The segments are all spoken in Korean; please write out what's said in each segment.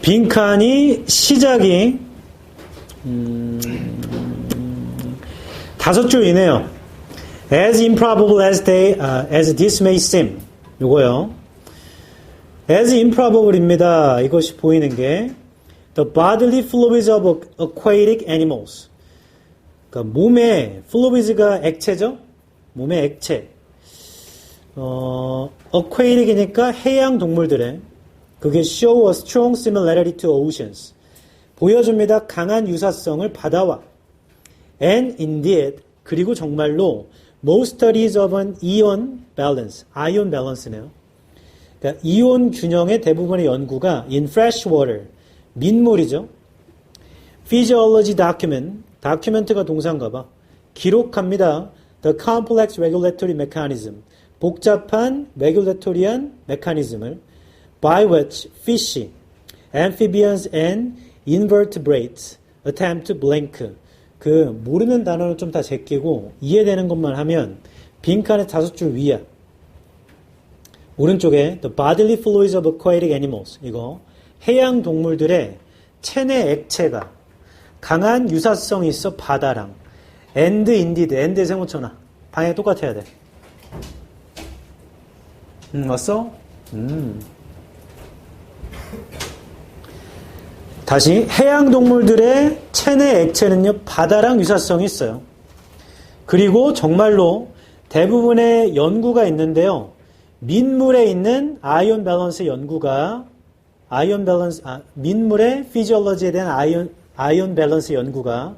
빈칸이 시작이 5줄이네요. As improbable as this may seem. 요거요. As improbable입니다. 이것이 보이는 게 the bodily fluids of aquatic animals. 그러니까 몸의 fluids가 액체죠. 몸의 액체. aquatic이니까 해양 동물들의 그게 show a strong similarity to oceans. 보여줍니다. 강한 유사성을 바다와. And indeed, 그리고 정말로 most studies of an ion balance, ion balance네요. 그러니까 이온 균형의 대부분의 연구가 in fresh water, 민물이죠. Physiology document가 동사인가 봐. 기록합니다. The complex regulatory mechanism, 복잡한 regulatorian mechanism을 by which fish, amphibians and invertebrates attempt to blink. 그 모르는 단어는 좀 다 제끼고 이해되는 것만 하면 빈칸의 5줄 위야. 오른쪽에 the bodily fluids of aquatic animals. 이거 해양 동물들의 체내 액체가 강한 유사성이 있어 바다랑. and indeed, and의 세모쳐놔. 방향이 똑같아야 돼. 왔어? 다시 해양 동물들의 체내 액체는요 바다랑 유사성이 있어요. 그리고 정말로 대부분의 연구가 있는데요. 민물에 있는 아이온 밸런스 연구가 민물의 피지올로지에 대한 아이온 밸런스 연구가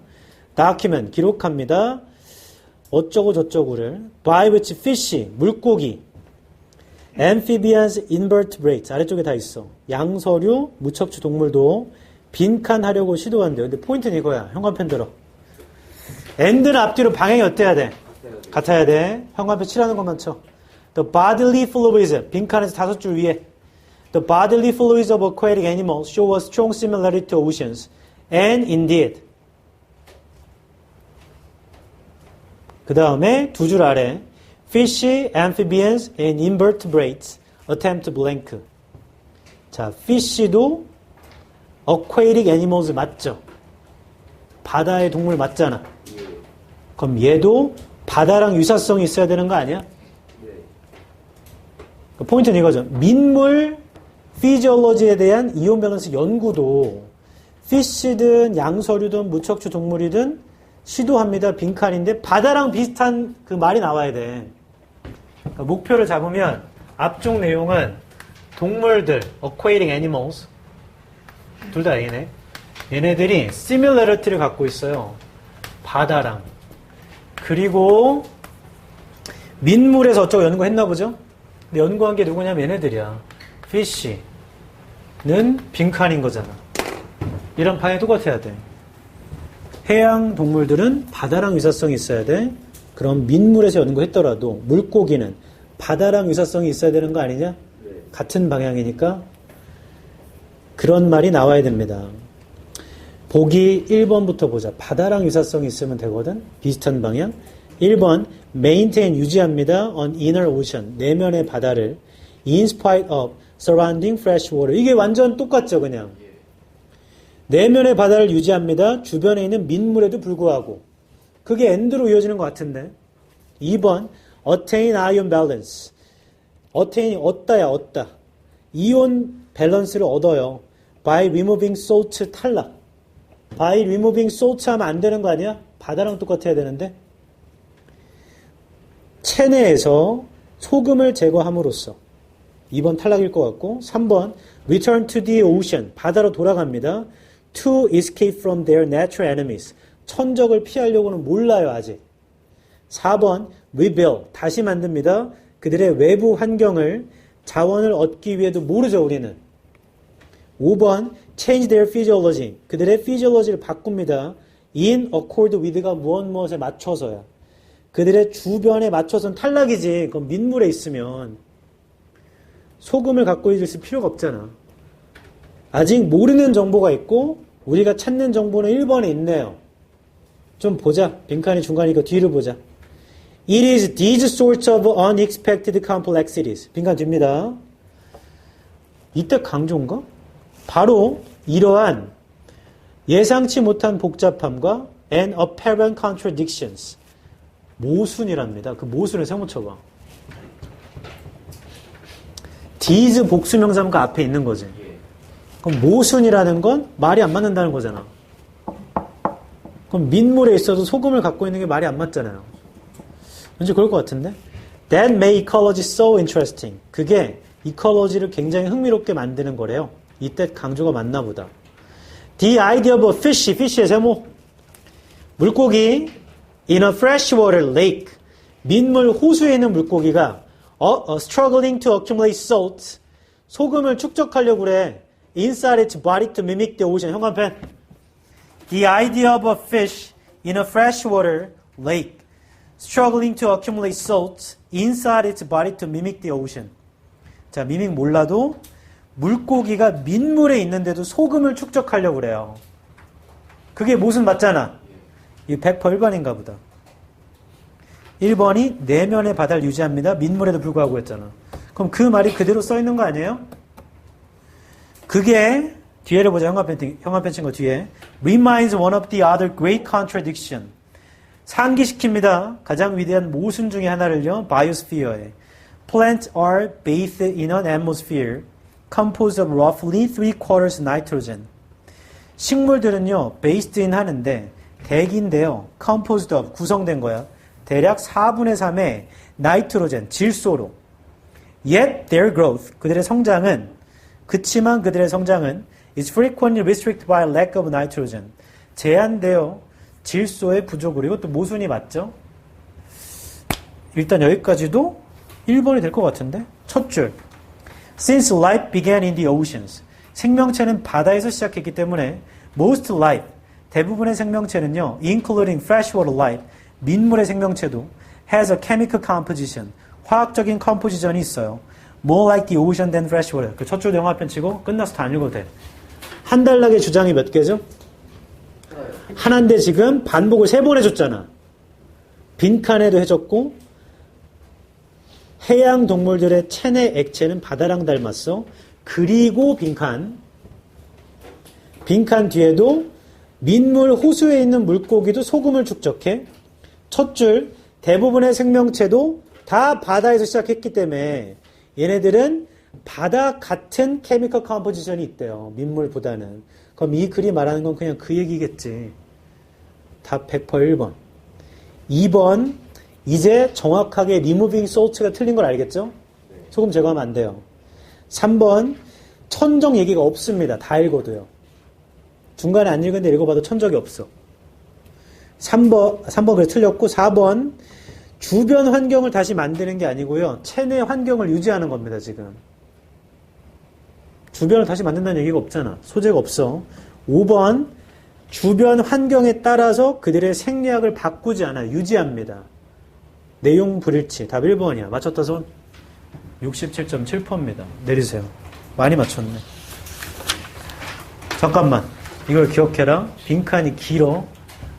document 기록합니다. 어쩌고 저쩌고를 by which fish 물고기 amphibians, invertebrates 아래쪽에 다 있어. 양서류, 무척추 동물도 빈칸하려고 시도한대요. 근데 포인트는 이거야. 현관펜 들어. and는 앞뒤로 방향이 어때야 돼? 같아야 돼. 현관펜 칠하는 것만 쳐. The bodily fluids 빈칸에서 5줄 위에 The bodily fluids of aquatic animals show a strong similarity to oceans and indeed 그 다음에 2줄 아래 Fish, amphibians, and invertebrates attempt to blink. 자, fish도 aquatic animals 맞죠? 바다의 동물 맞잖아. 그럼 얘도 바다랑 유사성이 있어야 되는 거 아니야? 그 포인트는 이거죠. 민물 피지올로지에 대한 이온 밸런스 연구도 fish든 양서류든 무척추 동물이든 시도합니다. 빈칸인데 바다랑 비슷한 그 말이 나와야 돼. 그러니까 목표를 잡으면 앞쪽 내용은 동물들, aquatic animals 둘 다 A네. 얘네들이 similarity를 갖고 있어요. 바다랑. 그리고 민물에서 어쩌고 연구했나 보죠? 근데 연구한 게 누구냐면 얘네들이야. fish는 빈칸인 거잖아. 이런 방향이 똑같아야 돼. 해양 동물들은 바다랑 유사성이 있어야 돼. 그럼 민물에서 연구했더라도 물고기는 바다랑 유사성이 있어야 되는 거 아니냐? 네. 같은 방향이니까 그런 말이 나와야 됩니다. 보기 1번부터 보자. 바다랑 유사성이 있으면 되거든. 비슷한 방향. 1번 maintain 유지합니다. on inner ocean 내면의 바다를 in spite of surrounding fresh water 이게 완전 똑같죠 그냥. 내면의 바다를 유지합니다. 주변에 있는 민물에도 불구하고. 그게 and로 이어지는 것 같은데. 2번 attain ion balance. attain이 얻다야 얻다. 이온 밸런스를 얻어요. by removing salt 탈락. by removing salt 하면 안 되는 거 아니야? 바다랑 똑같아야 되는데. 체내에서 소금을 제거함으로써. 2번 탈락일 것 같고. 3번 return to the ocean. 바다로 돌아갑니다. to escape from their natural enemies. 천적을 피하려고는 몰라요, 아직. 4번, rebuild. 다시 만듭니다. 그들의 외부 환경을 자원을 얻기 위해도 모르죠, 우리는. 5번, change their physiology. 그들의 physiology를 바꿉니다. in accord with가 무엇에 맞춰서야. 그들의 주변에 맞춰서는 탈락이지. 그럼 민물에 있으면 소금을 갖고 있을 필요가 없잖아. 아직 모르는 정보가 있고 우리가 찾는 정보는 1번에 있네요. 좀 보자. 빈칸이 중간이니까 뒤를 보자. It is these sorts of unexpected complexities. 빈칸 뒤입니다. 이때 강조인가? 바로 이러한 예상치 못한 복잡함과 and apparent contradictions. 모순이랍니다. 그 모순을 세모 쳐봐. these 복수명사가 앞에 있는 거지. 그럼 모순이라는 건 말이 안 맞는다는 거잖아. 그럼 민물에 있어도 소금을 갖고 있는 게 말이 안 맞잖아요. 왠지 그럴 것 같은데? That made ecology so interesting. 그게 이컬러지를 굉장히 흥미롭게 만드는 거래요. 이때 강조가 맞나 보다. The idea of a fish, fish의 제목. 물고기 in a freshwater lake. 민물 호수에 있는 물고기가 struggling to accumulate salt. 소금을 축적하려고 그래. Inside its body to mimic the ocean. 형광펜. The idea of a fish in a freshwater lake struggling to accumulate salt inside its body to mimic the ocean. 자, 미믹 몰라도 물고기가 민물에 있는데도 소금을 축적하려고 그래요. 그게 모순 맞잖아. 이 100% 1번인가 보다. 1번이 내면의 바다를 유지합니다. 민물에도 불구하고 했잖아. 그럼 그 말이 그대로 써 있는 거 아니에요? 그게 뒤에를 보자. 형광펜 친 거 뒤에. Reminds one of the other great contradiction. 상기시킵니다. 가장 위대한 모순 중에 하나를요. 바이오스피어에. Plants are bathed in an atmosphere composed of roughly 3/4 nitrogen. 식물들은요. based in 하는데 대기인데요. composed of 구성된 거야. 대략 4분의 3의 나이트로젠, 질소로. Yet their growth, 그들의 성장은 그치만 그들의 성장은 is frequently restricted by lack of nitrogen. 제한되어 질소의 부족으로. 이것도 모순이 맞죠? 일단 여기까지도 1번이 될 것 같은데? 첫 줄. Since life began in the oceans. 생명체는 바다에서 시작했기 때문에 most life, 대부분의 생명체는요, including freshwater life, 민물의 생명체도 has a chemical composition, 화학적인 컴포지션이 있어요. More like the ocean than freshwater. 그 첫 줄 영화편 치고 끝나서 다 안 읽어도 돼. 한 달락의 주장이 몇 개죠? 하나인데 지금 반복을 3번 해줬잖아. 빈칸에도 해줬고 해양 동물들의 체내 액체는 바다랑 닮았어. 그리고 빈칸 뒤에도 민물 호수에 있는 물고기도 소금을 축적해. 첫 줄 대부분의 생명체도 다 바다에서 시작했기 때문에 얘네들은 바다 같은 케미컬 컴포지션이 있대요. 민물보다는. 그럼 이 글이 말하는 건 그냥 그 얘기겠지. 답 100% 1번. 2번 이제 정확하게 removing salt가 틀린 걸 알겠죠? 소금 제거하면 안 돼요. 3번 천적 얘기가 없습니다. 다 읽어도요. 중간에 안 읽은데 읽어봐도 천적이 없어. 3번 그래 틀렸고 4번 주변 환경을 다시 만드는 게 아니고요. 체내 환경을 유지하는 겁니다. 지금. 주변을 다시 만든다는 얘기가 없잖아. 소재가 없어. 5번 주변 환경에 따라서 그들의 생리학을 바꾸지 않아요. 유지합니다. 내용 불일치. 답 1번이야. 맞췄다 손? 67.7%입니다. 내리세요. 많이 맞췄네. 잠깐만. 이걸 기억해라. 빈칸이 길어.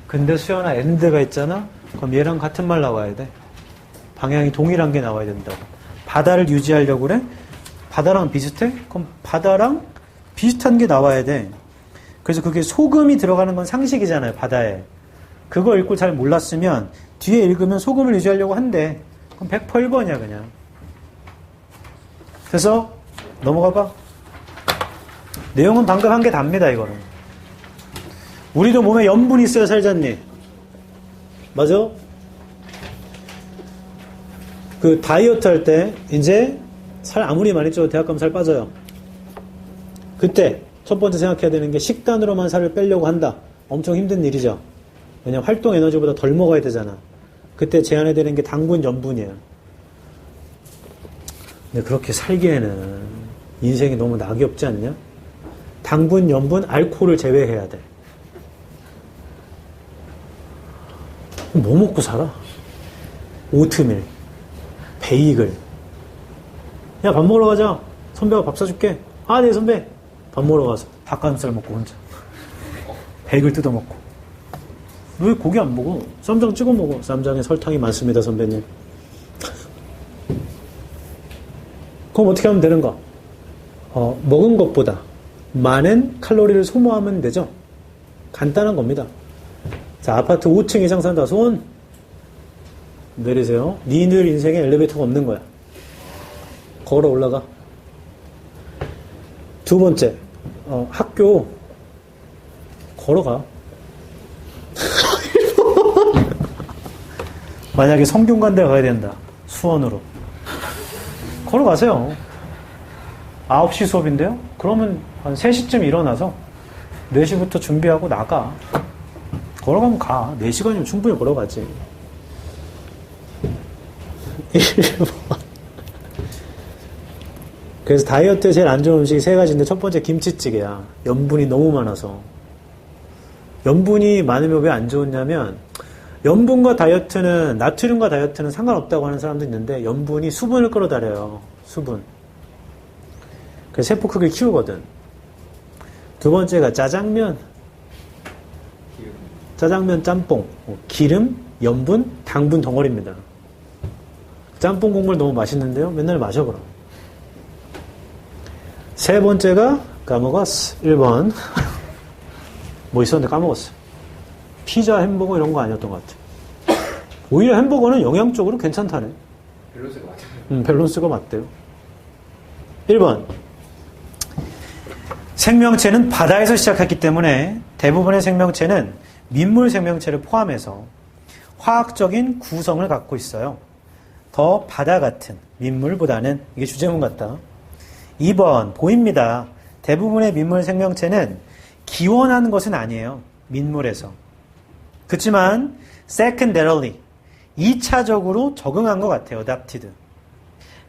근데 수연아 엔드가 있잖아. 그럼 얘랑 같은 말 나와야 돼. 방향이 동일한 게 나와야 된다고. 바다를 유지하려고 그래? 바다랑 비슷해? 그럼 바다랑 비슷한 게 나와야 돼. 그래서 그게 소금이 들어가는 건 상식이잖아요. 바다에. 그거 읽고 잘 몰랐으면 뒤에 읽으면 소금을 유지하려고 한대. 그럼 100% 1번이야 그냥. 그래서 넘어가봐. 내용은 방금 한 게 답니다. 이거는. 우리도 몸에 염분이 있어야 살잖니. 맞아? 그 다이어트 할 때 이제 살 아무리 많이 쪄도 대학 가면 살 빠져요. 그때 첫 번째 생각해야 되는 게 식단으로만 살을 빼려고 한다. 엄청 힘든 일이죠. 왜냐면 활동 에너지보다 덜 먹어야 되잖아. 그때 제한해야 되는 게 당분, 염분이야. 근데 그렇게 살기에는 인생이 너무 낙이 없지 않냐? 당분, 염분, 알코올을 제외해야 돼. 뭐 먹고 살아? 오트밀, 베이글. 야, 밥 먹으러 가자. 선배가 밥 사줄게. 아, 네, 선배. 밥 먹으러 가서 닭가슴살 먹고 혼자. 베이글 뜯어 먹고. 너 왜 고기 안 먹어? 쌈장 찍어 먹어. 쌈장에 설탕이 많습니다, 선배님. 그럼 어떻게 하면 되는가? 먹은 것보다 많은 칼로리를 소모하면 되죠. 간단한 겁니다. 자, 아파트 5층 이상 산다. 손 내리세요. 니들 인생에 엘리베이터가 없는 거야. 걸어 올라가. 두 번째, 학교 걸어가. 만약에 성균관대 가야 된다. 수원으로. 걸어가세요. 9시 수업인데요? 그러면 한 3시쯤 일어나서 4시부터 준비하고 나가. 걸어가면 가. 4시간이면 충분히 걸어가지. 1번. 그래서 다이어트에 제일 안 좋은 음식이 3가지인데 첫 번째 김치찌개야. 염분이 너무 많아서. 염분이 많으면 왜 안 좋냐면 염분과 다이어트는 나트륨과 다이어트는 상관없다고 하는 사람도 있는데 염분이 수분을 끌어다려요. 수분. 그래서 세포 크기를 키우거든. 두 번째가 짜장면. 짜장면 짬뽕. 기름, 염분, 당분 덩어리입니다. 짬뽕 국물 너무 맛있는데요? 맨날 마셔 그럼. 세 번째가 까먹었어. 1번. 뭐 있었는데 까먹었어. 피자, 햄버거 이런 거 아니었던 것 같아. 오히려 햄버거는 영양적으로 괜찮다네. 밸런스가 맞아요. 밸런스가 맞대요. 1번. 생명체는 바다에서 시작했기 때문에 대부분의 생명체는 민물 생명체를 포함해서 화학적인 구성을 갖고 있어요. 더 바다 같은 민물보다는. 이게 주제문 같다. 2번. 보입니다. 대부분의 민물 생명체는 기원하는 것은 아니에요. 민물에서. 그렇지만 secondarily 2차적으로 적응한 것 같아요. adapted.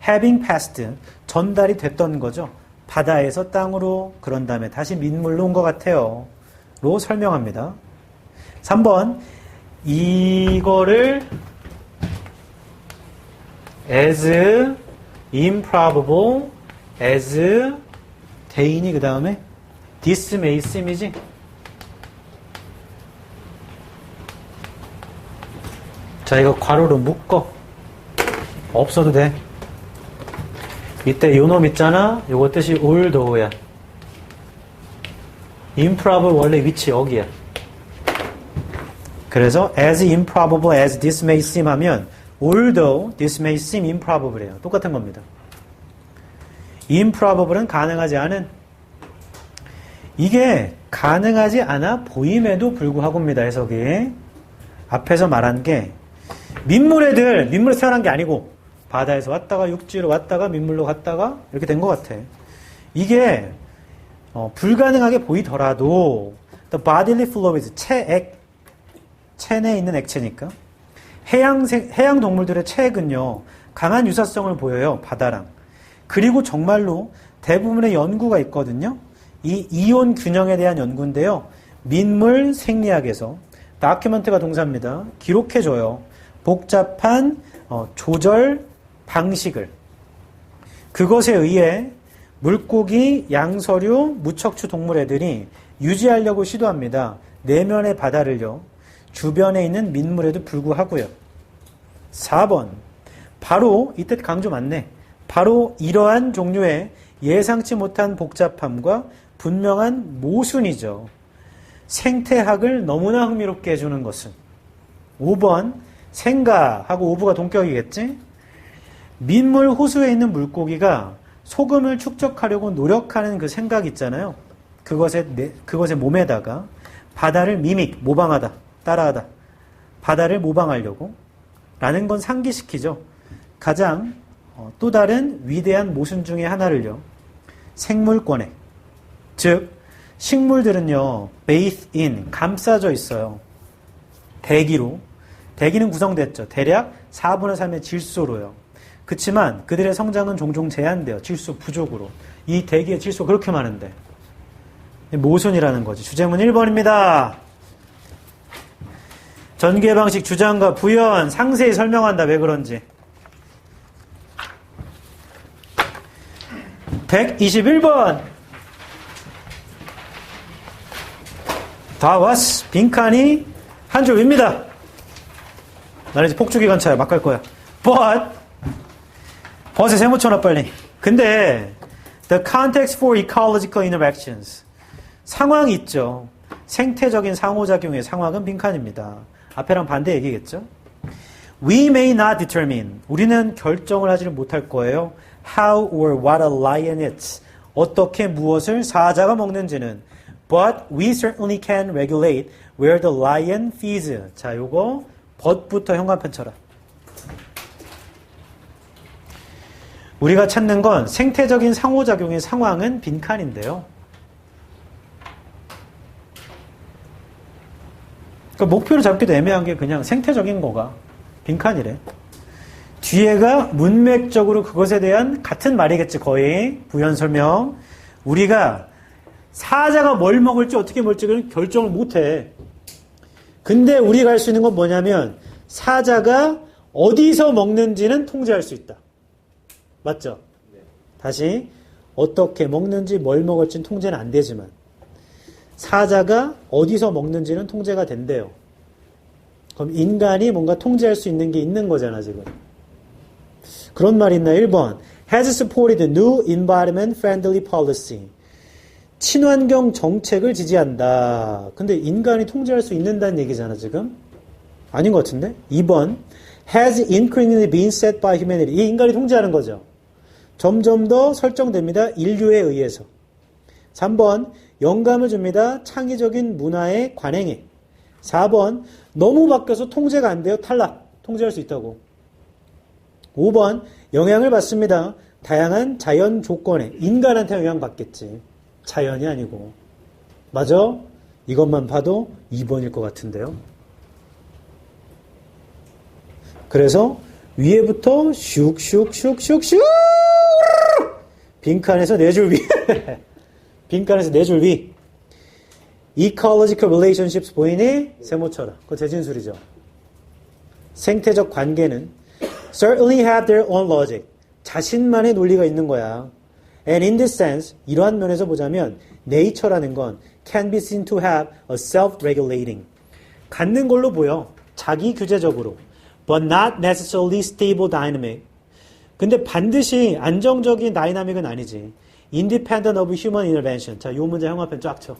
having passed 전달이 됐던 거죠. 바다에서 땅으로 그런 다음에 다시 민물로 온 것 같아요. 로 설명합니다. 3번 이거를 as improbable as 대인이 그 다음에 this may seem이지. 자, 이거 괄호로 묶어. 없어도 돼. 이때 요놈 있잖아. 요거 뜻이 although야. improbable 원래 위치 여기야. 그래서 as improbable as this may seem 하면 although this may seem improbable이에요. 똑같은 겁니다. improbable은 가능하지 않은. 이게 가능하지 않아 보임에도 불구하고입니다. 해석이. 앞에서 말한 게 민물에서 태어난 게 아니고 바다에서 왔다가 육지로 왔다가 민물로 갔다가 이렇게 된 것 같아. 이게 불가능하게 보이더라도 the bodily fluids, 체내에 있는 액체니까 해양 동물들의 체액은요 강한 유사성을 보여요. 바다랑. 그리고 정말로 대부분의 연구가 있거든요. 이 이온 균형에 대한 연구인데요. 민물 생리학에서 다큐멘트가 동사입니다. 기록해줘요. 복잡한 조절 방식을. 그것에 의해 물고기, 양서류, 무척추 동물 애들이 유지하려고 시도합니다. 내면의 바다를요. 주변에 있는 민물에도 불구하고요. 4번. 바로 이때 강조 맞네. 바로 이러한 종류의 예상치 못한 복잡함과 분명한 모순이죠. 생태학을 너무나 흥미롭게 해주는 것은 5번 생가하고 오브가 동격이겠지? 민물 호수에 있는 물고기가 소금을 축적하려고 노력하는 그 생각 있잖아요. 그것의 몸에다가 바다를 모방하다, 따라하다. 바다를 모방하려고 라는 건 상기시키죠. 가장 또 다른 위대한 모순 중에 하나를요. 생물권에. 즉 식물들은요. bathe in, 감싸져 있어요. 대기로. 대기는 구성됐죠. 대략 4분의 3의 질소로요. 그렇지만 그들의 성장은 종종 제한돼요. 질소 부족으로. 이 대기의 질소가 그렇게 많은데. 모순이라는 거지. 주제문 1번입니다. 전개 방식 주장과 부연 상세히 설명한다. 왜 그런지. 121번. 다 왔어. 빈칸이 한 줄 웁니다. 나는 이제 폭주기관차야. 막 갈 거야. But에 세모 쳐놔 빨리. 근데 The context for ecological interactions. 상황이 있죠. 생태적인 상호작용의 상황은 빈칸입니다. 앞에랑 반대 얘기겠죠. We may not determine. 우리는 결정을 하지를 못할 거예요. How or what a lion eats. 어떻게 무엇을 사자가 먹는지는. But we certainly can regulate where the lion feeds. 자, 요거 but부터 현관편 쳐라. 우리가 찾는 건 생태적인 상호작용의 상황은 빈칸인데요. 그러니까 목표를 잡기도 애매한 게 그냥 생태적인 거가 빈칸이래. 뒤에가 문맥적으로 그것에 대한 같은 말이겠지, 거의. 부연 설명. 우리가 사자가 뭘 먹을지 어떻게 먹을지 결정을 못해. 근데 우리가 할 수 있는 건 뭐냐면 사자가 어디서 먹는지는 통제할 수 있다. 맞죠? 네. 다시 어떻게 먹는지 뭘 먹을지는 통제는 안 되지만 사자가 어디서 먹는지는 통제가 된대요. 그럼 인간이 뭔가 통제할 수 있는 게 있는 거잖아, 지금. 그런 말이 있나? 1번. has supported new environment friendly policy. 친환경 정책을 지지한다. 근데 인간이 통제할 수 있는다는 얘기잖아, 지금. 아닌 것 같은데? 2번. has increasingly been set by humanity. 이 인간이 통제하는 거죠. 점점 더 설정됩니다. 인류에 의해서. 3번. 영감을 줍니다. 창의적인 문화의 관행에. 4번. 너무 바뀌어서 통제가 안 돼요. 탈락. 통제할 수 있다고. 5번. 영향을 받습니다. 다양한 자연 조건에. 인간한테 영향받겠지. 자연이 아니고. 맞아? 이것만 봐도 2번일 것 같은데요. 그래서 위에부터 슉슉슉슉슉 빈칸에서 4줄 위 빈칸에서 4줄 위 Ecological relationships 보이니? 세모 쳐라. 그거 재진술이죠. 생태적 관계는 certainly have their own logic. 자신만의 논리가 있는 거야. And in this sense, 이러한 면에서 보자면 nature라는 건 can be seen to have a self-regulating. 갖는 걸로 보여. 자기 규제적으로. But not necessarily stable dynamic. 근데 반드시 안정적인 다이나믹은 아니지. Independent of human intervention. 자, 요 문제 형화편 쫙 쳐.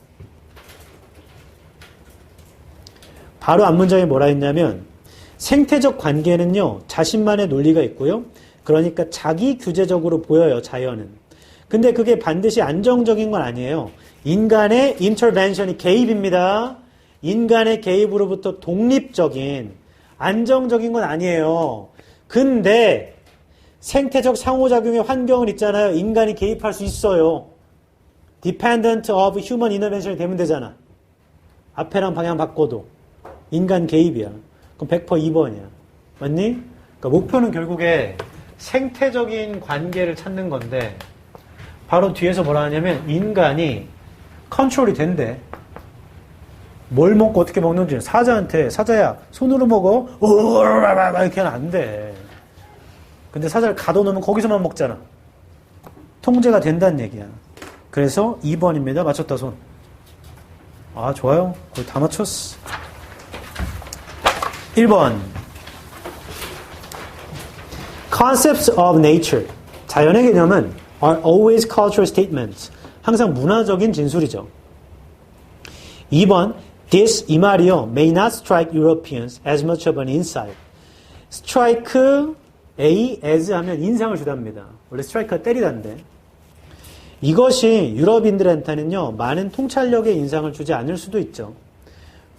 바로 앞문장에 뭐라 했냐면 생태적 관계는요. 자신만의 논리가 있고요. 그러니까 자기 규제적으로 보여요. 자연은. 근데 그게 반드시 안정적인 건 아니에요. 인간의 인터벤션이 개입입니다. 인간의 개입으로부터 독립적인 안정적인 건 아니에요. 근데 생태적 상호작용의 환경은 있잖아요. 인간이 개입할 수 있어요. Dependent of human intervention이 되면 되잖아. 앞에랑 방향 바꿔도. 인간 개입이야. 그럼 100% 2번이야. 맞니? 그러니까 목표는 결국에 생태적인 관계를 찾는 건데 바로 뒤에서 뭐라 하냐면 인간이 컨트롤이 된대. 뭘 먹고 어떻게 먹는지 사자한테 사자야 손으로 먹어 이렇게 하면 안 돼. 근데 사자를 가둬놓으면 거기서만 먹잖아. 통제가 된다는 얘기야. 그래서 2번입니다. 맞췄다 손. 아 좋아요. 거의 다 맞췄어. 1번 Concepts of nature. 자연의 개념은 are always cultural statements. 항상 문화적인 진술이죠. 2번 This, 이 말이요, may not strike Europeans as much of an insight. strike, A, as 하면 인상을 주답니다. 원래 strike가 때리다인데. 이것이 유럽인들한테는요, 많은 통찰력의 인상을 주지 않을 수도 있죠.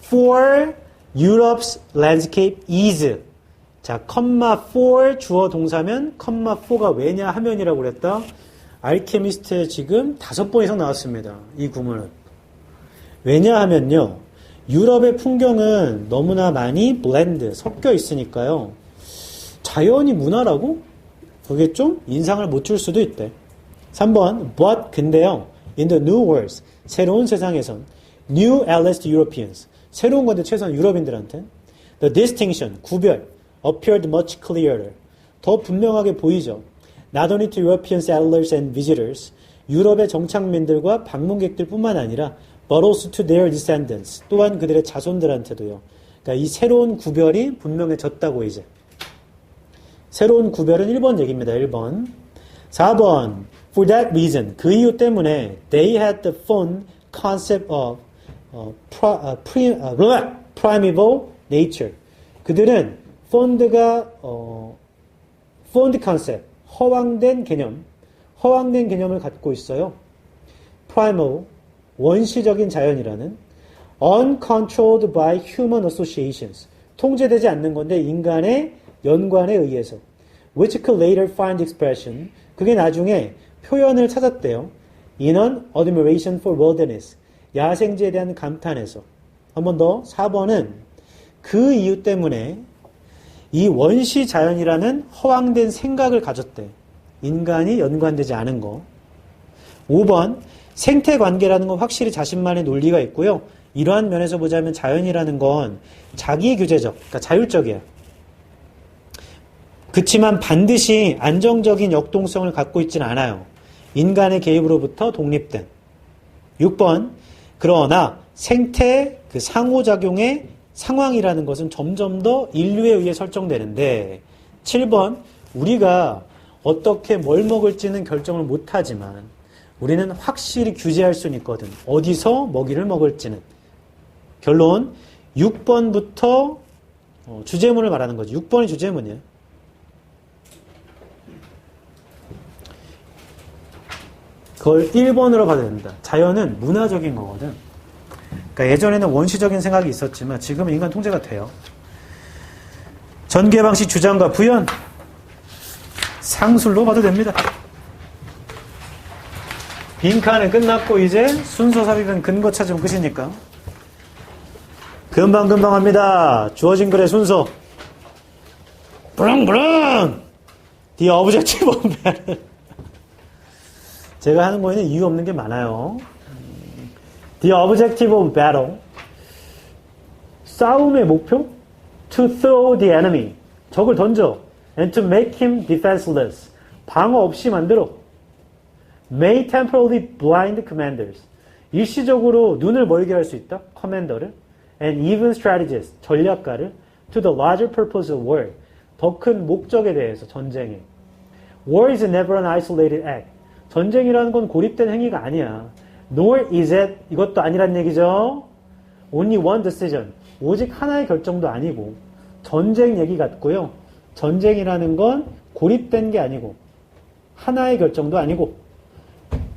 For Europe's landscape is. 자, comma for 주어 동사면 comma for가 왜냐 하면이라고 그랬다. 알케미스트에 지금 5번 이상 나왔습니다. 이 구문은. 왜냐하면요. 유럽의 풍경은 너무나 많이 블렌드, 섞여 있으니까요. 자연이 문화라고? 그게 좀 인상을 못 줄 수도 있대. 3번, but, 근데요. In the new world, 새로운 세상에선 new at least Europeans, 새로운 건데 최소한 유럽인들한테 the distinction, 구별, appeared much clearer, 더 분명하게 보이죠. Not only to European settlers and visitors, 유럽의 정착민들과 방문객들 뿐만 아니라 but also to their descendants, 또한 그들의 자손들한테도요. 그러니까 이 새로운 구별이 분명해졌다고 이제. 새로운 구별은 1번 얘기입니다. 1번. 4번. For that reason, 그 이유 때문에 they had the fond concept of primeval nature. 그들은 fond가 fond concept, 허황된 개념을 갖고 있어요. primal, 원시적인 자연이라는 uncontrolled by human associations, 통제되지 않는 건데 인간의 연관에 의해서 which could later find expression, 그게 나중에 표현을 찾았대요. in an admiration for wilderness, 야생지에 대한 감탄에서. 한 번 더 4번은 그 이유 때문에 이 원시 자연이라는 허황된 생각을 가졌대. 인간이 연관되지 않은 거. 5번 생태 관계라는 건 확실히 자신만의 논리가 있고요. 이러한 면에서 보자면 자연이라는 건 자기 규제적, 그러니까 자율적이야. 그치만 반드시 안정적인 역동성을 갖고 있지는 않아요. 인간의 개입으로부터 독립된. 6번 그러나 생태 그 상호작용의 상황이라는 것은 점점 더 인류에 의해 설정되는데 7번 우리가 어떻게 뭘 먹을지는 결정을 못하지만 우리는 확실히 규제할 수는 있거든. 어디서 먹이를 먹을지는. 결론 6번부터 주제문을 말하는 거지. 6번이 주제문이에요. 그걸 1번으로 봐도 된다. 자연은 문화적인 거거든. 그러니까 예전에는 원시적인 생각이 있었지만 지금은 인간 통제가 돼요. 전개 방식 주장과 부연 상술로 봐도 됩니다. 빈칸은 끝났고 이제 순서 삽입은 근거 찾으면 끝이니까 금방 합니다. 주어진 글의 순서 브릉브릉 The objective of battle. 제가 하는 거에는 이유 없는 게 많아요. The objective of battle. 싸움의 목표? To throw the enemy. 적을 던져. And to make him defenseless. 방어 없이 만들어. May temporarily blind commanders. 일시적으로 눈을 멀게 할 수 있다. 커맨더를. And even strategists. 전략가를. To the larger purpose of war. 더 큰 목적에 대해서 전쟁에. War is never an isolated act. 전쟁이라는 건 고립된 행위가 아니야. Nor is it, 이것도 아니란 얘기죠. Only one decision. 오직 하나의 결정도 아니고 전쟁 얘기 같고요. 전쟁이라는 건 고립된 게 아니고 하나의 결정도 아니고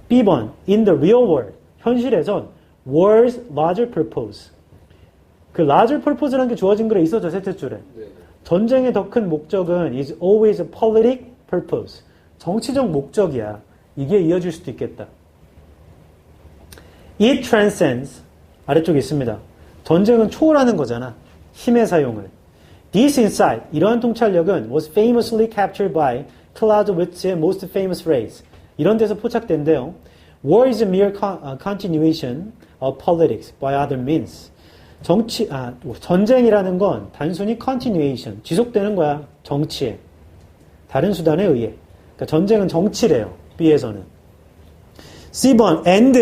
B번, in the real world. 현실에선 war's larger purpose. 그 larger purpose라는 게 주어진 글에 있어져, 셋째 줄에. 전쟁의 더 큰 목적은 is always a politic purpose. 정치적 목적이야. 이게 이어질 수도 있겠다. It transcends. 아래쪽에 있습니다. 전쟁은 초월하는 거잖아. 힘의 사용을. This insight, 이러한 통찰력은 was famously captured by Clausewitz's most famous phrase. 이런 데서 포착된대요. War is a mere continuation of politics by other means. 전쟁이라는 건 단순히 continuation, 지속되는 거야. 정치에. 다른 수단에 의해. 그러니까 전쟁은 정치래요. B에서는. C번, and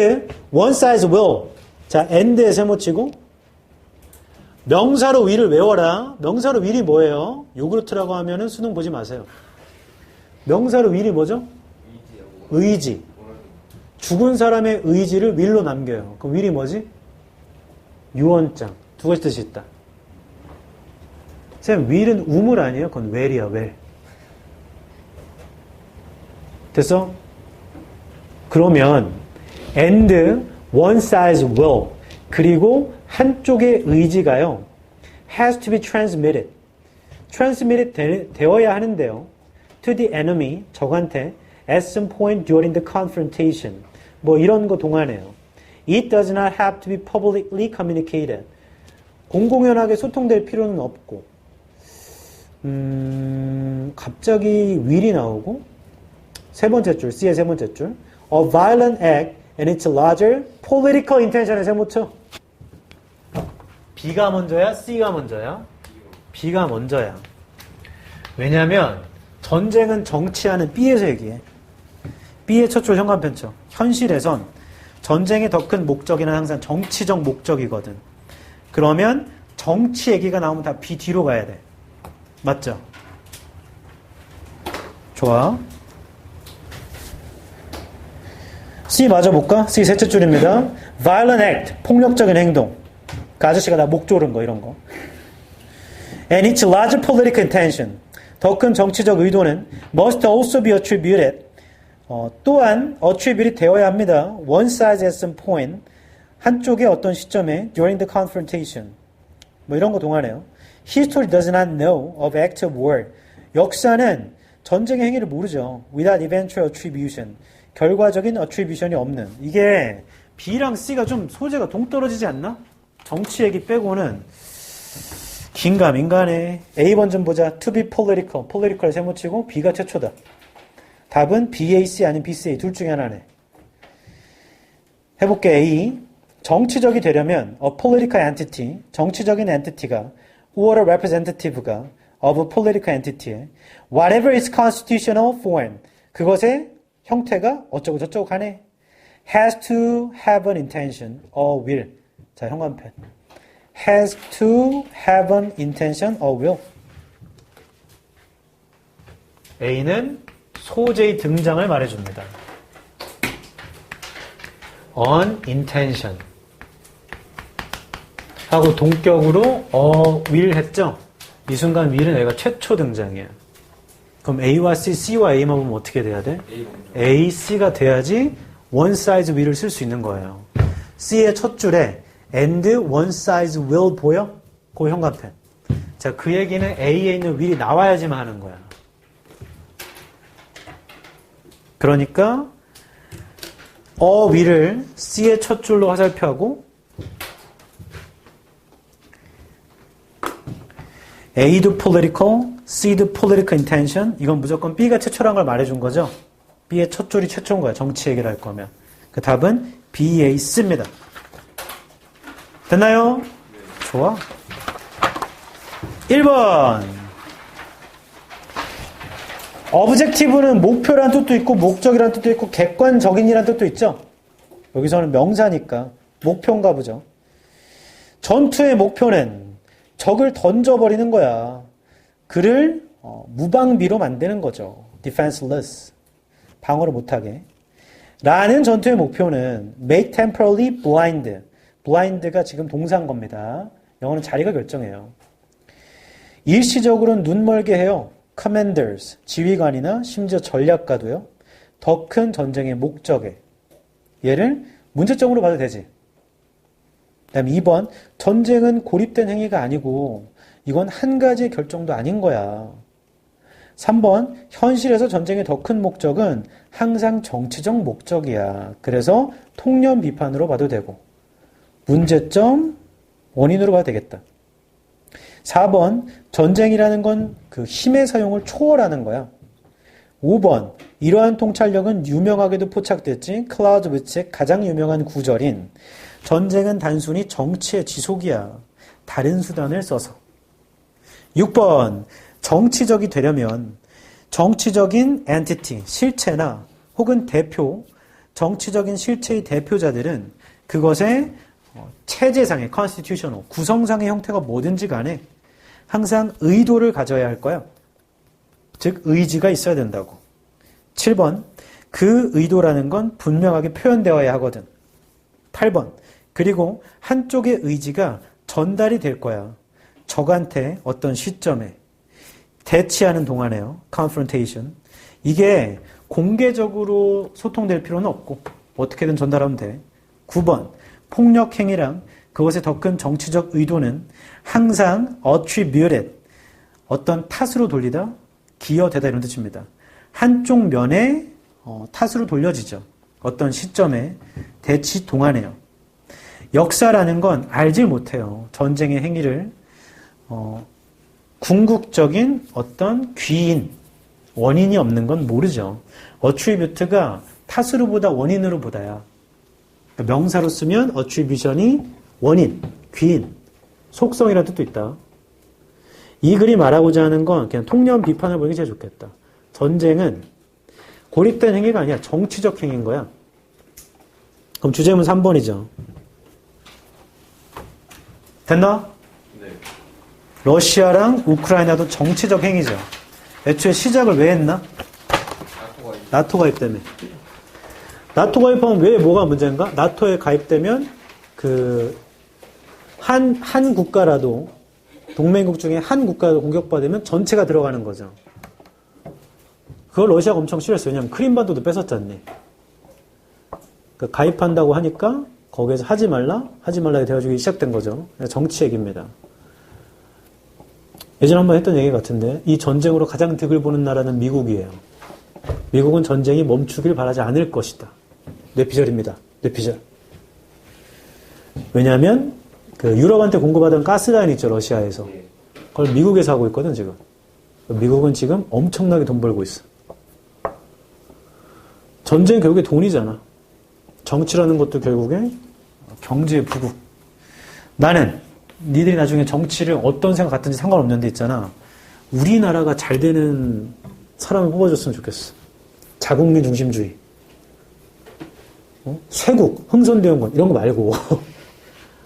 one size will. 자, and에 세모치고 명사로 will을 외워라. 명사로 will이 뭐예요? 요구르트라고 하면은 수능 보지 마세요. 명사로 will이 뭐죠? 의지. 죽은 사람의 의지를 will로 남겨요. 그럼 will이 뭐지? 유언장. 두 가지 뜻이 있다. 쌤, will은 우물 아니에요? 그건 well이야, well. 됐어? 그러면 and one size will 그리고 한쪽의 의지가요 has to be transmitted 되어야 하는데요 to the enemy 적한테 at some point during the confrontation 뭐 이런 거 동안에요 it does not have to be publicly communicated 공공연하게 소통될 필요는 없고 갑자기 will이 나오고 세 번째 줄, C의 세 번째 줄. A violent act and its larger political intention에 세모쳐. B가 먼저야? C가 먼저야? B가 먼저야. 왜냐하면 전쟁은 정치하는 B에서 얘기해. B의 첫 줄 현관편처. 현실에선 전쟁의 더 큰 목적이는 항상 정치적 목적이거든. 그러면 정치 얘기가 나오면 다 B 뒤로 가야 돼. 맞죠? 좋아. C 맞아볼까? C 셋째 줄입니다. violent act, 폭력적인 행동. 그 아저씨가 나 목 조른 거 이런 거. And its larger political intention, 더 큰 정치적 의도는 must also be attributed, 또한 attributed 되어야 합니다. One side at some point, 한쪽의 어떤 시점에 during the confrontation. 뭐 이런 거 동하네요. History does not know of act of war. 역사는 전쟁의 행위를 모르죠. Without eventual attribution. 결과적인 attribution이 없는. 이게 B랑 C가 좀 소재가 동떨어지지 않나? 정치 얘기 빼고는 긴가민가네. A번 좀 보자. To be political. political에 세모치고 B가 최초다. 답은 BAC 아닌 BCA 둘 중에 하나네. 해볼게. A. 정치적이 되려면 a political entity, 정치적인 entity가 or a representative가 of a political entity에 whatever its constitutional form, 그것의 형태가 어쩌고 저쩌고 하네. has to have an intention or will. 자, 형광펜. has to have an intention or will. A는 소재의 등장을 말해줍니다. on intention 하고 동격으로 will 했죠? 이 순간 will은 얘가 최초 등장이에요. 그럼 A와 C, C와 A만 보면 어떻게 돼야 돼? A, C가 돼야지 one size will을 쓸 수 있는 거예요. C의 첫 줄에 and one size will 보여? 그 형광펜. 자, 그 얘기는 A에 있는 will이 나와야지만 하는 거야. 그러니까 will을 C의 첫 줄로 화살표하고 A도 political, C도 political intention. 이건 무조건 B가 최초란 걸 말해준 거죠. B의 첫 줄이 최초인 거야. 정치 얘기를 할 거면. 그 답은 BA C입니다. 됐나요? 네. 좋아. 1번. objective는 목표란 뜻도 있고 목적이란 뜻도 있고 객관적인이란 뜻도 있죠. 여기서는 명사니까 목표인가 보죠. 전투의 목표는 적을 던져버리는 거야. 그를 무방비로 만드는 거죠. defenseless. 방어를 못하게. 라는 전투의 목표는 make temporarily blind. blind가 지금 동사인 겁니다. 영어는 자리가 결정해요. 일시적으로는 눈멀게 해요. commanders, 지휘관이나 심지어 전략가도요. 더 큰 전쟁의 목적에. 얘를 문제점으로 봐도 되지. 그 다음에 2번, 전쟁은 고립된 행위가 아니고 이건 한 가지의 결정도 아닌 거야. 3번, 현실에서 전쟁의 더 큰 목적은 항상 정치적 목적이야. 그래서 통념 비판으로 봐도 되고 문제점, 원인으로 봐도 되겠다. 4번, 전쟁이라는 건 그 힘의 사용을 초월하는 거야. 5번, 이러한 통찰력은 유명하게도 포착됐지. 클라우드위츠의 가장 유명한 구절인 전쟁은 단순히 정치의 지속이야. 다른 수단을 써서. 6번, 정치적이 되려면 정치적인 엔티티, 실체나 혹은 대표, 정치적인 실체의 대표자들은 그것의 체제상의, constitutional, 구성상의 형태가 뭐든지 간에 항상 의도를 가져야 할 거야. 즉, 의지가 있어야 된다고. 7번, 그 의도라는 건 분명하게 표현되어야 하거든. 8번, 그리고 한쪽의 의지가 전달이 될 거야. 적한테 어떤 시점에 대치하는 동안에요. confrontation. 이게 공개적으로 소통될 필요는 없고 어떻게든 전달하면 돼. 9번, 폭력 행위랑 그것의 더 큰 정치적 의도는 항상 attributed, 어떤 탓으로 돌리다, 기여되다 이런 뜻입니다. 한쪽 면에 탓으로 돌려지죠. 어떤 시점에 대치 동안에요. 역사라는 건 알질 못해요. 전쟁의 행위를 궁극적인 어떤 귀인, 원인이 없는 건 모르죠. attribute가 탓으로 보다 원인으로 보다야. 그러니까 명사로 쓰면 attribution이 원인, 귀인, 속성이라는 뜻도 있다. 이 글이 말하고자 하는 건 그냥 통념 비판을 보는 게 제일 좋겠다. 전쟁은 고립된 행위가 아니야. 정치적 행위인 거야. 그럼 주제문 3번이죠. 됐나? 네. 러시아랑 우크라이나도 정치적 행위죠. 애초에 시작을 왜 했나? 나토 가입 때문에. 나토 가입하면 왜 뭐가 문제인가? 나토에 가입되면 한 국가라도, 동맹국 중에 한 국가라도 공격받으면 전체가 들어가는 거죠. 그걸 러시아가 엄청 싫어했어요. 왜냐면 크림반도도 뺏었잖니. 가입한다고 하니까 거기에서 하지 말라 돼가지고 시작된 거죠. 정치 얘기입니다. 예전에 한번 했던 얘기 같은데 이 전쟁으로 가장 득을 보는 나라는 미국이에요. 미국은 전쟁이 멈추길 바라지 않을 것이다. 뇌피셜입니다. 뇌피셜. 왜냐하면 유럽한테 공급하던 가스라인 있죠. 러시아에서. 그걸 미국에서 하고 있거든 지금. 미국은 지금 엄청나게 돈 벌고 있어. 전쟁이 결국에 돈이잖아. 정치라는 것도 결국에 경제의 부국. 나는 니들이 나중에 정치를 어떤 생각 갖든지 상관없는데 있잖아. 우리나라가 잘 되는 사람을 뽑아줬으면 좋겠어. 자국민 중심주의. 쇄국, 흥선대원군 이런 거 말고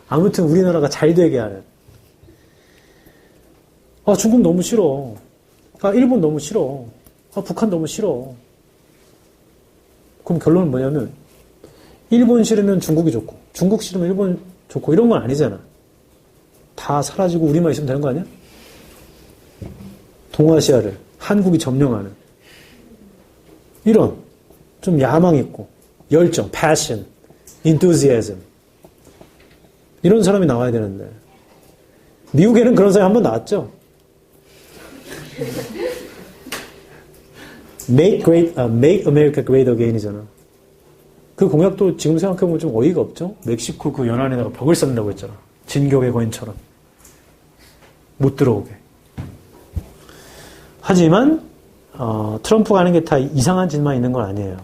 아무튼 우리나라가 잘 되게 하는. 중국 너무 싫어. 일본 너무 싫어. 북한 너무 싫어. 그럼 결론은 뭐냐면 일본 싫으면 중국이 좋고 중국 싫으면 일본 좋고 이런 건 아니잖아. 다 사라지고 우리만 있으면 되는 거 아니야? 동아시아를 한국이 점령하는 이런 좀 야망 있고 열정, passion, enthusiasm 이런 사람이 나와야 되는데 미국에는 그런 사람이 한 번 나왔죠. Make America Great Again이잖아. 그 공약도 지금 생각해보면 좀 어이가 없죠? 멕시코 그 연안에다가 벽을 쌓는다고 했잖아. 진격의 거인처럼. 못 들어오게. 하지만 트럼프가 하는 게 다 이상한 짓만 있는 건 아니에요.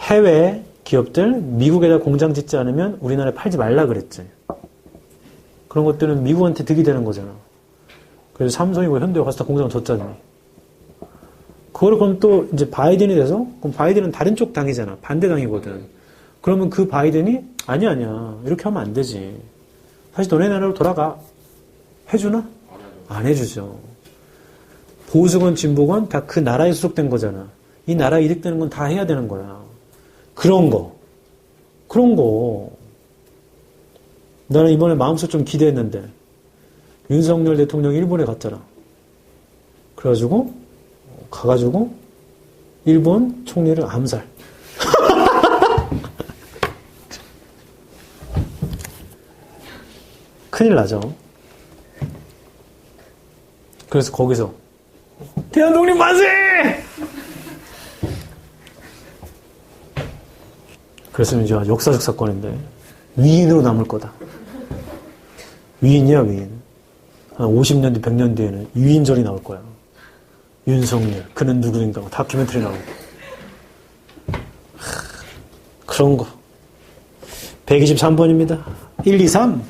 해외 기업들 미국에다 공장 짓지 않으면 우리나라에 팔지 말라 그랬지. 그런 것들은 미국한테 득이 되는 거잖아. 그래서 삼성이고 현대가 가서 다 공장을 줬잖니. 그거를 그럼 또 이제 바이든이 돼서 그럼 바이든은 다른 쪽 당이잖아. 반대당이거든. 그러면 그 바이든이 아니야 이렇게 하면 안 되지. 다시 너네 나라로 돌아가. 해주나? 안 해주죠. 보수건 진보건 다 그 나라에 소속된 거잖아. 이 나라에 이득되는 건 다 해야 되는 거야. 그런 거. 나는 이번에 마음속 좀 기대했는데 윤석열 대통령이 일본에 갔잖아. 그래가지고 가가지고 일본 총리를 암살. 큰일 나죠. 그래서 거기서 대한독립 만세! 그랬으면 이제 역사적 사건인데 위인으로 남을 거다. 위인이야 위인. 한 50년 뒤 100년 뒤에는 위인전이 나올 거야. 윤석열 그는 누구인가 다큐멘터리 나오고 그런 거. 123번입니다. 1, 2, 3.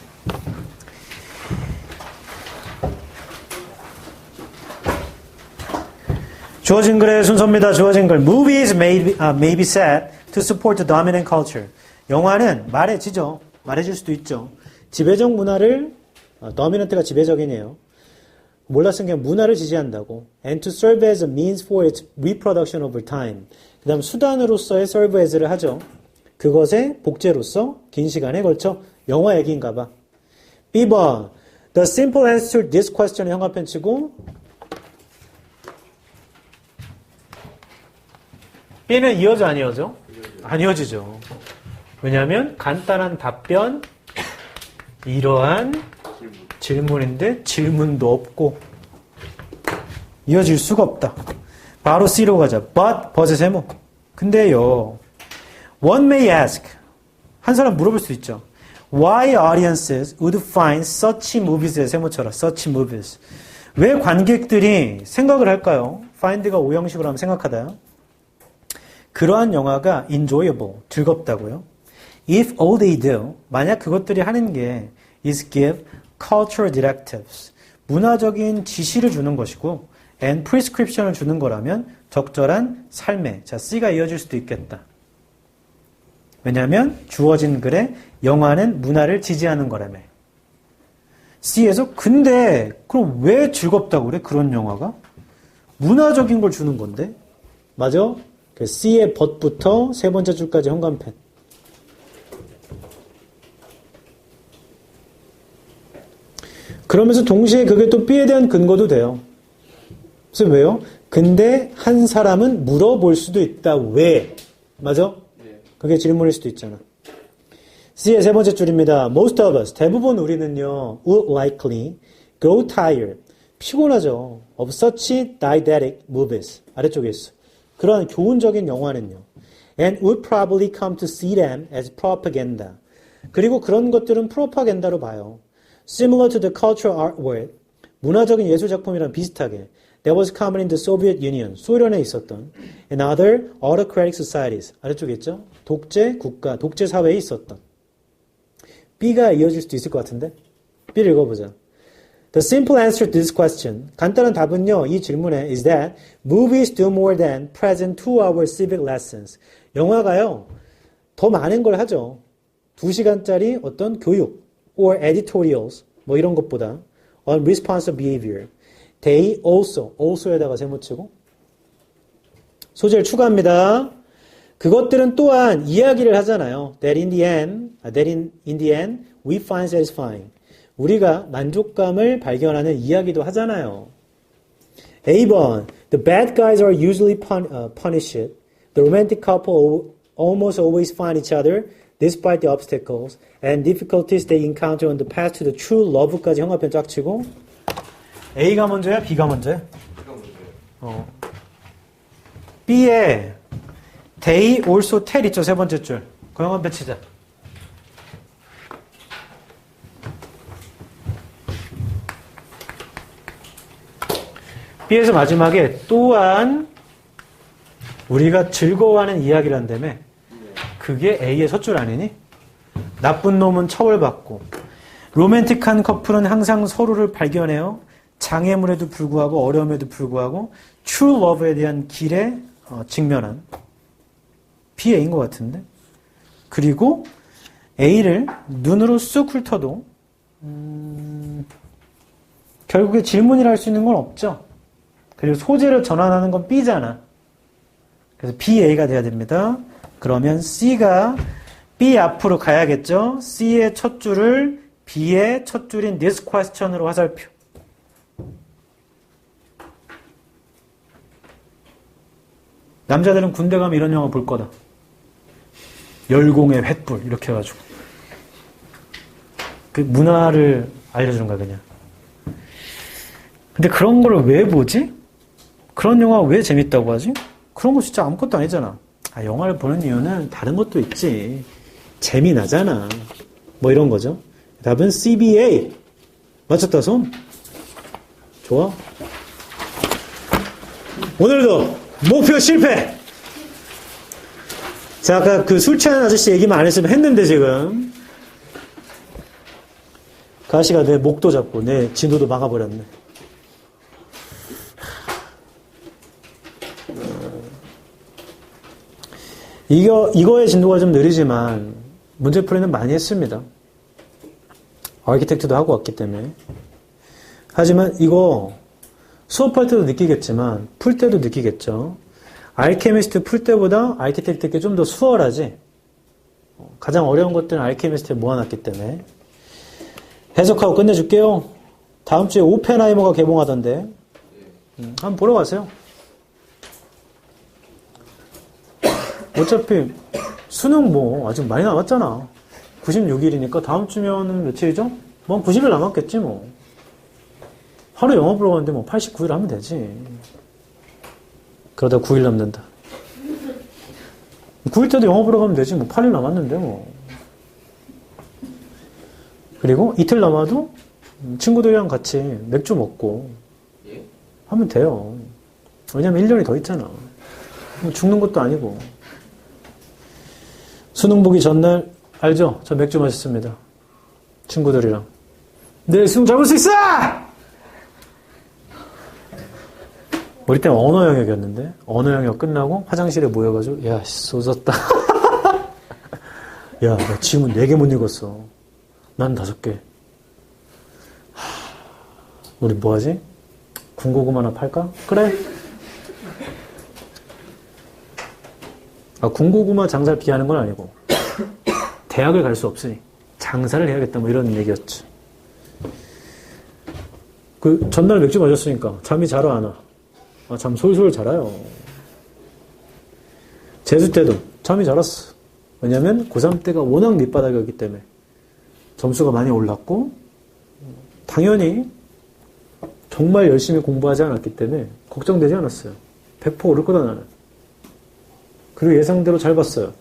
주어진 글의 순서입니다. 주어진 글. Movies may be set to support the dominant culture. 영화는 말해지죠. 말해줄 수도 있죠. 지배적 문화를, dominant가 지배적이네요. 몰랐은 게 문화를 지지한다고. And to serve as a means for its reproduction over time. 그 다음 수단으로서의 serve as를 하죠. 그것의 복제로서 긴 시간에 걸쳐 영화 얘기인가 봐. B번. The simple answer to this question의 형광펜 치고 B는 이어져 안 이어져? 안 이어지죠. 왜냐하면 간단한 답변 이러한 질문인데 질문도 없고 이어질 수가 없다. 바로 C로 가자. But, but의 세모. 근데요. One may ask. 한 사람 물어볼 수 있죠. Why audiences would find such movies의 세모처럼 such movies. 왜 관객들이 생각을 할까요? find가 오형식으로 하면 생각하다요. 그러한 영화가 enjoyable, 즐겁다고요. If all they do, 만약 그것들이 하는 게 is give cultural directives, 문화적인 지시를 주는 것이고 and prescription을 주는 거라면 적절한 삶에, 자 C가 이어질 수도 있겠다. 왜냐하면 주어진 글에 영화는 문화를 지지하는 거라며. C에서 근데 그럼 왜 즐겁다고 그래? 그런 영화가? 문화적인 걸 주는 건데. 맞아? 그 C의 but부터 세 번째 줄까지 현관펜. 그러면서 동시에 그게 또 B에 대한 근거도 돼요. 그래서 왜요? 근데 한 사람은 물어볼 수도 있다. 왜? 맞아? 네. 그게 질문일 수도 있잖아. C의 세 번째 줄입니다. Most of us, 대부분 우리는요, would likely grow tired, 피곤하죠. Of such didactic movies. 아래쪽에 있어. 그런 교훈적인 영화는요. And would probably come to see them as propaganda. 그리고 그런 것들은 프로파간다로 봐요. Similar to the cultural artwork, 문화적인 예술 작품이랑 비슷하게 that was common in the Soviet Union, 소련에 있었던 and other autocratic societies, 아래쪽에 있죠? 독재 국가, 독재 사회에 있었던. B가 이어질 수도 있을 것 같은데? B를 읽어보자. The simple answer to this question, 간단한 답은요, 이 질문에 is that movies do more than present 2-hour civic lessons. 영화가요, 더 많은 걸 하죠. 2시간짜리 어떤 교육 or editorials, 뭐 이런 것보다 on responsive behavior. They also에다가 세모치고 소재를 추가합니다. 그것들은 또한 이야기를 하잖아요. That in the end we find satisfying. 우리가 만족감을 발견하는 이야기도 하잖아요. A번, the bad guys are usually punished. The romantic couple almost always find each other despite the obstacles and difficulties they encounter on the path to the true love까지 형광펜 쫙 치고 A가 먼저야? B가 먼저야? B가 문제예요. B에 they also tell 있죠? 세 번째 줄. 그 형광펜 치자. B에서 마지막에 또한 우리가 즐거워하는 이야기를 한다며 그게 A의 첫 줄 아니니? 나쁜 놈은 처벌받고 로맨틱한 커플은 항상 서로를 발견해요. 장애물에도 불구하고 어려움에도 불구하고 true love에 대한 길에 직면한 BA인 것 같은데. 그리고 A를 눈으로 쑥 훑어도 결국에 질문이라 할 수 있는 건 없죠. 그리고 소재를 전환하는 건 B잖아. 그래서 BA가 돼야 됩니다. 그러면 C가 B 앞으로 가야겠죠. C의 첫 줄을 B의 첫 줄인 this question으로 화살표. 남자들은 군대 가면 이런 영화 볼 거다. 열공의 횃불 이렇게 해가지고 그 문화를 알려주는 거야 그냥. 근데 그런 걸 왜 보지? 그런 영화 왜 재밌다고 하지? 그런 거 진짜 아무것도 아니잖아. 아, 영화를 보는 이유는 다른 것도 있지. 재미나잖아. 뭐 이런 거죠. 답은 CBA. 맞췄다 손. 좋아. 오늘도 목표 실패. 자, 아까 그 술 취한 아저씨 얘기만 안 했으면 했는데 지금 그 아저씨가 내 목도 잡고 내 진도도 막아버렸네. 이거의 진도가 좀 느리지만 문제풀이는 많이 했습니다. 아키텍트도 하고 왔기 때문에. 하지만 이거 수업할 때도 느끼겠지만 풀 때도 느끼겠죠. 알케미스트 풀 때보다 아키텍트께 좀 더 수월하지. 가장 어려운 것들은 알케미스트에 모아놨기 때문에. 해석하고 끝내줄게요. 다음 주에 오펜하이머가 개봉하던데 한번 보러 가세요. 어차피 수능 뭐 아직 많이 남았잖아. 96일이니까 다음 주면은 며칠이죠? 뭐 90일 남았겠지 뭐. 하루 영화 보러 가는데 뭐 89일 하면 되지. 그러다 9일 남는다. 9일 때도 영화 보러 가면 되지 뭐 8일 남았는데 뭐. 그리고 이틀 남아도 친구들이랑 같이 맥주 먹고 예? 하면 돼요. 왜냐면 1년이 더 있잖아. 뭐 죽는 것도 아니고. 수능 보기 전날 알죠? 저 맥주 마셨습니다. 친구들이랑. 내일 수능 잘 볼 수 있어! 우리 때는 언어 영역이었는데 언어 영역 끝나고 화장실에 모여가지고 야 쏘졌다. 야 나 지문 4개 못 읽었어. 난 5개. 우리 뭐하지? 군고구마 하나 팔까? 그래. 군고구마 장사를 비하는 건 아니고 대학을 갈 수 없으니 장사를 해야겠다 뭐 이런 얘기였죠. 그 전날 맥주 마셨으니까 잠이 잘 안 와. 잠 솔솔 자라요. 재수 때도 잠이 잘 왔어. 왜냐면 고3 때가 워낙 밑바닥이었기 때문에 점수가 많이 올랐고 당연히 정말 열심히 공부하지 않았기 때문에 걱정되지 않았어요. 100% 오를 거다 나는. 그리고 예상대로 잘 봤어요.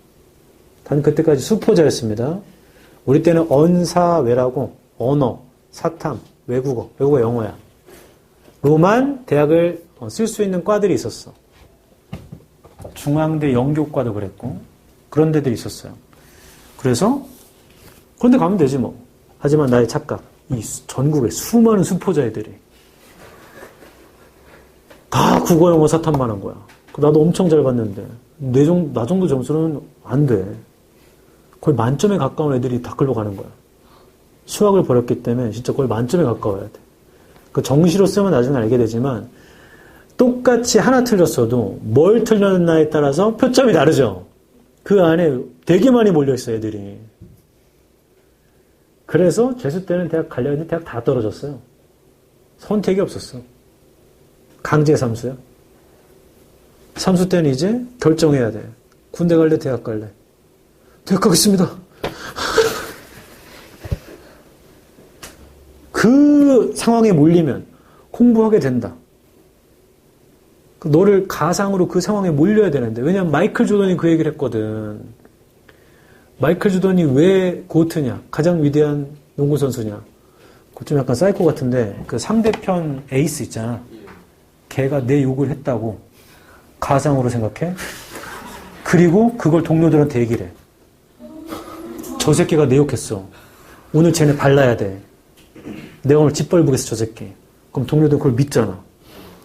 단 그때까지 수포자였습니다. 우리 때는 언사외라고 언어, 사탐, 외국어 영어야. 로만 대학을 쓸 수 있는 과들이 있었어. 중앙대 영교과도 그랬고 그런 데들이 있었어요. 그래서 그런데 가면 되지 뭐. 하지만 나의 착각. 이 전국의 수많은 수포자애들이 다 국어, 영어, 사탐만 한 거야. 나도 엄청 잘 봤는데 나 정도 점수는 안 돼. 거의 만점에 가까운 애들이 다 글로 가는 거야. 수학을 버렸기 때문에 진짜 거의 만점에 가까워야 돼. 그 정시로 쓰면 나중에 알게 되지만 똑같이 하나 틀렸어도 뭘 틀렸나에 따라서 표점이 다르죠. 그 안에 되게 많이 몰려있어 애들이. 그래서 재수 때는 대학 가려고 했는데 대학 다 떨어졌어요. 선택이 없었어. 강제 삼수야. 삼수 때는 이제 결정해야 돼. 군대 갈래 대학 갈래. 대학 가겠습니다. 그 상황에 몰리면 공부하게 된다. 너를 가상으로 그 상황에 몰려야 되는데 왜냐면 마이클 조던이 그 얘기를 했거든. 마이클 조던이 왜 고트냐? 가장 위대한 농구 선수냐? 그거 좀 약간 사이코 같은데 그 상대편 에이스 있잖아. 걔가 내 욕을 했다고 가상으로 생각해. 그리고 그걸 동료들한테 얘기를 해. 저 새끼가 내 욕했어. 오늘 쟤네 발라야 돼. 내가 오늘 짓벌보겠어 저 새끼. 그럼 동료들 그걸 믿잖아.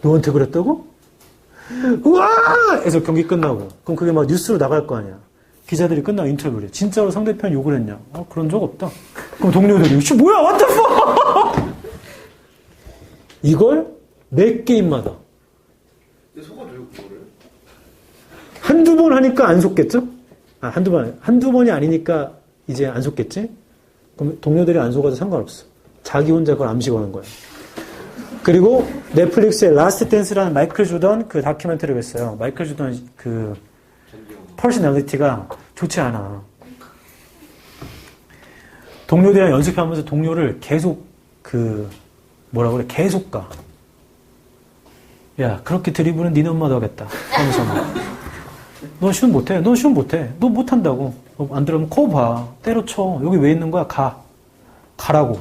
너한테 그랬다고? 우와! 해서 경기 끝나고. 그럼 그게 막 뉴스로 나갈 거 아니야. 기자들이 끝나고 인터뷰를 해. 진짜로 상대편 욕을 했냐? 그런 적 없다. 그럼 동료들이 이씨 뭐야? What the fuck? 이걸 매 게임마다. 근데 속아줘요 그거를? 한두 번 하니까 안 속겠죠? 한두 번이 아니니까 이제 안 속겠지? 그럼 동료들이 안 속아도 상관없어. 자기 혼자 그걸 암시 거는 거야. 그리고 넷플릭스의 라스트 댄스라는 마이클 조던 그 다큐멘터리를 했어요. 마이클 조던 그 퍼스널리티가 좋지 않아. 동료들이랑 연습하면서 동료를 계속 계속 가. 야, 그렇게 드리블은 니네 엄마도 하겠다. 하면서 너 슛 못해. 너 슛 못해. 너 못한다고. 안 들으면 코 봐. 때려쳐. 여기 왜 있는 거야? 가라고.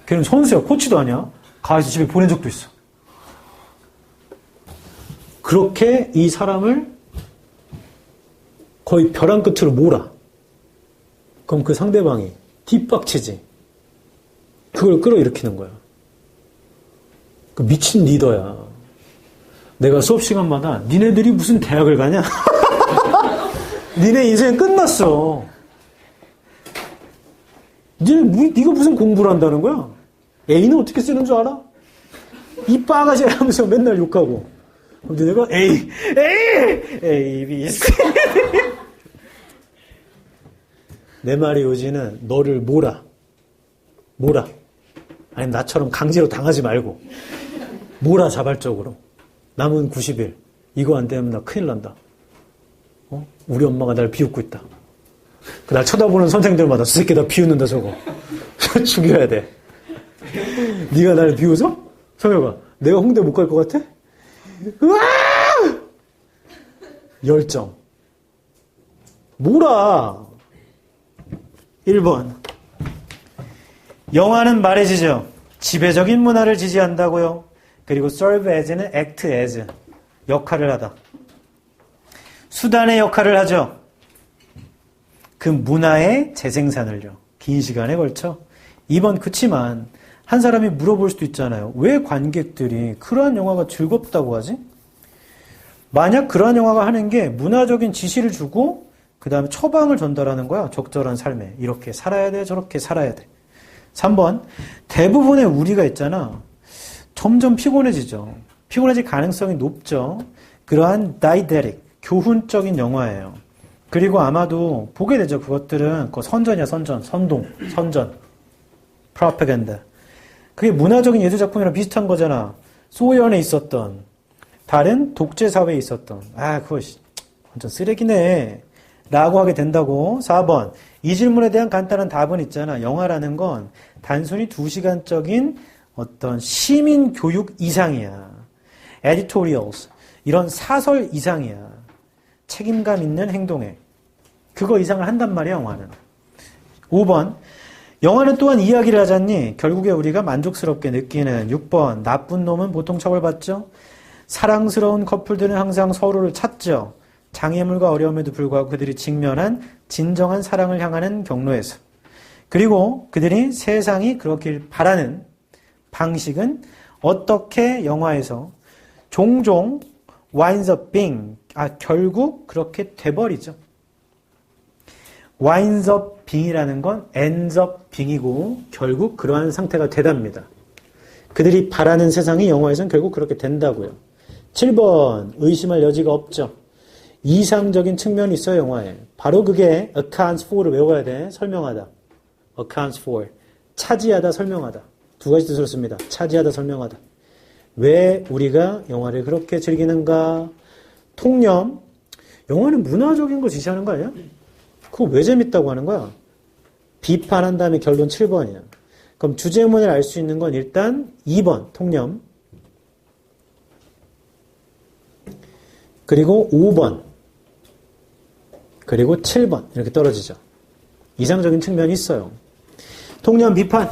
걔는 선수야. 코치도 아니야. 가서 집에 보낸 적도 있어. 그렇게 이 사람을 거의 벼랑 끝으로 몰아. 그럼 그 상대방이 뒷박치지. 그걸 끌어일으키는 거야. 그 미친 리더야. 내가 수업 시간마다 니네들이 무슨 대학을 가냐? 니네 인생 끝났어. 네가 무슨 공부를 한다는 거야? A는 어떻게 쓰는 줄 알아? 이 빠가지 하면서 맨날 욕하고. 근데 내가 A, B, C. 내 말의 요지는 너를 몰아. 아니 나처럼 강제로 당하지 말고. 몰아 자발적으로. 남은 90일. 이거 안 되면 나 큰일 난다. 우리 엄마가 날 비웃고 있다. 날 쳐다보는 선생들마다 저 새끼 나 비웃는다 저거. 죽여야 돼. 네가 나를 비웃어? 성혁아, 내가 홍대 못 갈 것 같아? 으아! 열정. 뭐라? 1번. 영화는 말해지죠. 지배적인 문화를 지지한다고요. 그리고 serve as는 act as. 역할을 하다. 수단의 역할을 하죠. 그 문화의 재생산을요. 긴 시간에 걸쳐. 2번 그치만 한 사람이 물어볼 수도 있잖아요. 왜 관객들이 그러한 영화가 즐겁다고 하지? 만약 그러한 영화가 하는 게 문화적인 지시를 주고 그 다음에 처방을 전달하는 거야. 적절한 삶에. 이렇게 살아야 돼. 저렇게 살아야 돼. 3번 대부분의 우리가 있잖아. 점점 피곤해지죠. 피곤해질 가능성이 높죠. 그러한 다이데릭, 교훈적인 영화예요. 그리고 아마도 보게 되죠. 그것들은 그 선전이야, 선전. 선동, 선전. 프로파간다. 그게 문화적인 예술작품이랑 비슷한 거잖아. 소련에 있었던, 다른 독재사회에 있었던, 그거 완전 쓰레기네. 라고 하게 된다고. 4번. 이 질문에 대한 간단한 답은 있잖아. 영화라는 건 단순히 2시간적인 어떤 시민 교육 이상이야. editorials. 이런 사설 이상이야. 책임감 있는 행동에. 그거 이상을 한단 말이야, 영화는. 5번. 영화는 또한 이야기를 하잖니. 결국에 우리가 만족스럽게 느끼는. 6번. 나쁜 놈은 보통 처벌받죠. 사랑스러운 커플들은 항상 서로를 찾죠. 장애물과 어려움에도 불구하고 그들이 직면한 진정한 사랑을 향하는 경로에서. 그리고 그들이 세상이 그렇길 바라는 방식은 어떻게 영화에서 종종 winds up being, 결국 그렇게 돼버리죠. winds up being이라는 건 ends up being이고 결국 그러한 상태가 되답니다. 그들이 바라는 세상이 영화에서는 결국 그렇게 된다고요. 7번. 의심할 여지가 없죠. 이상적인 측면이 있어요, 영화에. 바로 그게 accounts for를 외워야 돼. 설명하다. accounts for. 차지하다, 설명하다. 두 가지 뜻으로 씁니다. 차지하다, 설명하다. 왜 우리가 영화를 그렇게 즐기는가? 통념. 영화는 문화적인 걸 지시하는 거 아니야? 그거 왜 재밌다고 하는 거야? 비판한 다음에 결론 7번이야. 그럼 주제문을 알 수 있는 건 일단 2번, 통념. 그리고 5번. 그리고 7번. 이렇게 떨어지죠. 이상적인 측면이 있어요. 통념, 비판.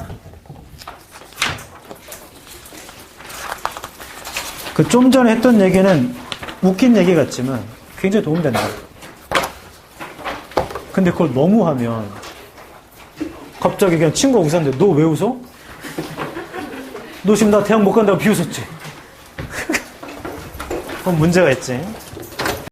그 좀 전에 했던 얘기는 웃긴 얘기 같지만 굉장히 도움된다. 근데 그걸 너무 하면 갑자기 그냥 친구가 웃었는데 너 왜 웃어? 너 지금 나 대학 못 간다고 비웃었지? 그건 문제가 있지.